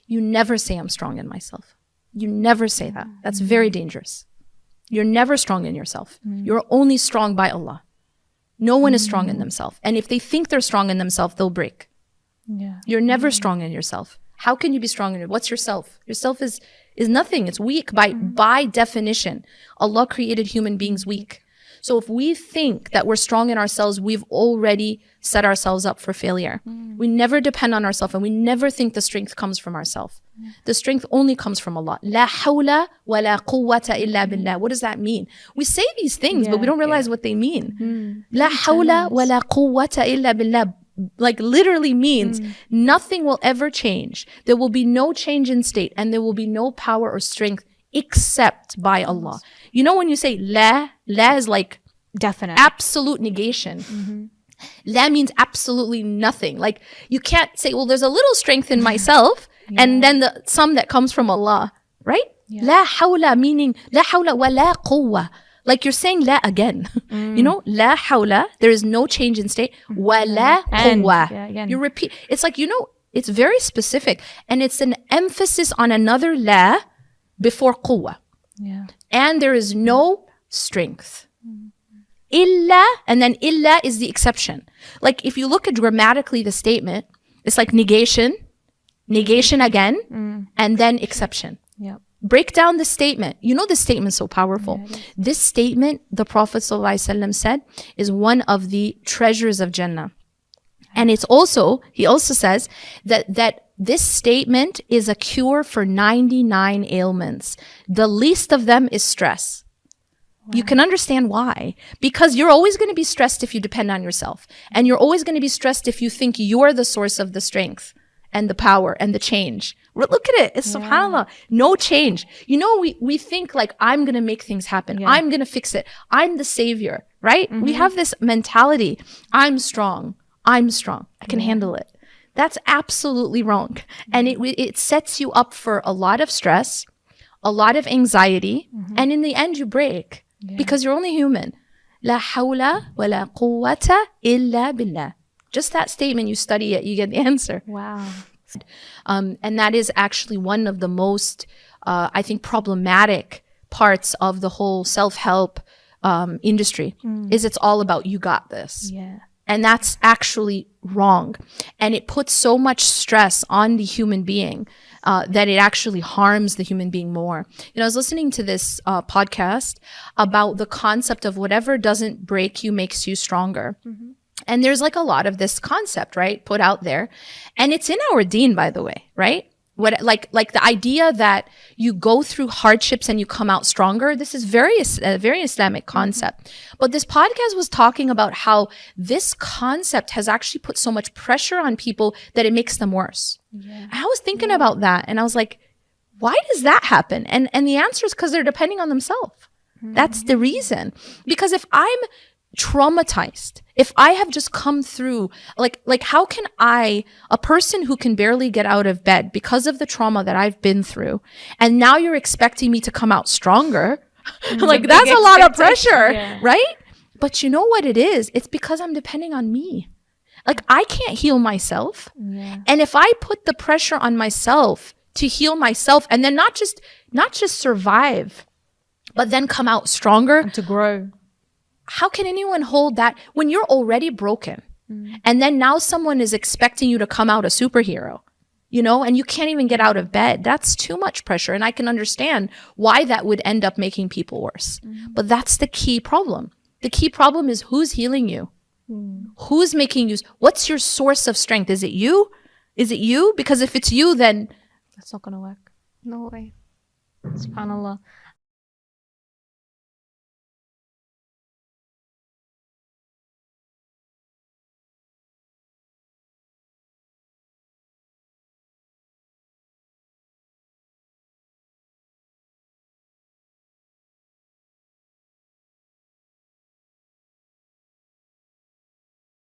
You never say I'm strong in myself. You never say that. That's very dangerous. You're never strong in yourself. You're only strong by Allah. No one is strong in themselves. And if they think they're strong in themselves, they'll break. Yeah. You're never strong in yourself. How can you be strong in it? What's yourself? Yourself is nothing. It's weak by definition. Allah created human beings weak. So if we think that we're strong in ourselves, we've already set ourselves up for failure. We never depend on ourselves, and we never think the strength comes from ourselves. The strength only comes from Allah. La hawla wa la quwwata illa billah. What does that mean? We say these things, but we don't realize what they mean. La hawla wa la quwwata illa billah. Like literally means nothing will ever change. There will be no change in state, and there will be no power or strength except by Allah. You know, when you say la is like definite, absolute negation. La means absolutely nothing. Like you can't say, well, there's a little strength in myself, and then the some that comes from Allah, right? La hawla, meaning la hawla wa la quwwa. Like you're saying la again. You know, la hawla, there is no change in state. Wa la quwwa. You repeat. It's like, you know, it's very specific, and it's an emphasis on another la before quwwa. Yeah. And there is no strength. Illa, and then illa is the exception. Like if you look at grammatically the statement, it's like negation again, and then exception. Yep. Break down the statement. You know, this statement's so powerful. This statement, the Prophet ﷺ said, is one of the treasures of Jannah. And it's also, he also says that this statement is a cure for 99 ailments. The least of them is stress. You can understand why. Because you're always going to be stressed if you depend on yourself. And you're always going to be stressed if you think you're the source of the strength and the power and the change. Look at it. It's subhanAllah. No change. You know, we think like, I'm going to make things happen. I'm going to fix it. I'm the savior, right? We have this mentality. I'm strong. I can handle it. That's absolutely wrong. And it sets you up for a lot of stress, a lot of anxiety, and in the end you break because you're only human. La hawla wa la quwwata illa billah. Just that statement, you study it, you get the answer. Wow. And that is actually one of the most, I think, problematic parts of the whole self-help industry, is it's all about you got this. Yeah. And that's actually wrong. And it puts so much stress on the human being that it actually harms the human being more. You know, I was listening to this podcast about the concept of whatever doesn't break you makes you stronger. And there's like a lot of this concept, right, put out there. And it's in our deen, by the way, right? What like the idea that you go through hardships and you come out stronger. This is very Islamic concept. But this podcast was talking about how this concept has actually put so much pressure on people that it makes them worse. I was thinking about that, and I was like, why does that happen? And the answer is because they're depending on themselves. That's the reason. Because if I'm traumatized, if I have just come through, like how can a person who can barely get out of bed because of the trauma that I've been through, and now you're expecting me to come out stronger, like that's a lot of pressure, right? But you know what it is? It's because I'm depending on me. Like I can't heal myself. And if I put the pressure on myself to heal myself, and then not just survive, but then come out stronger and to grow. How can anyone hold that when you're already broken? And then now someone is expecting you to come out a superhero, you know, and you can't even get out of bed. That's too much pressure. And I can understand why that would end up making people worse. But that's the key problem. The key problem is who's healing you? Who's making you? What's your source of strength? Is it you? Is it you? Because if it's you, then that's not going to work. No way. SubhanAllah.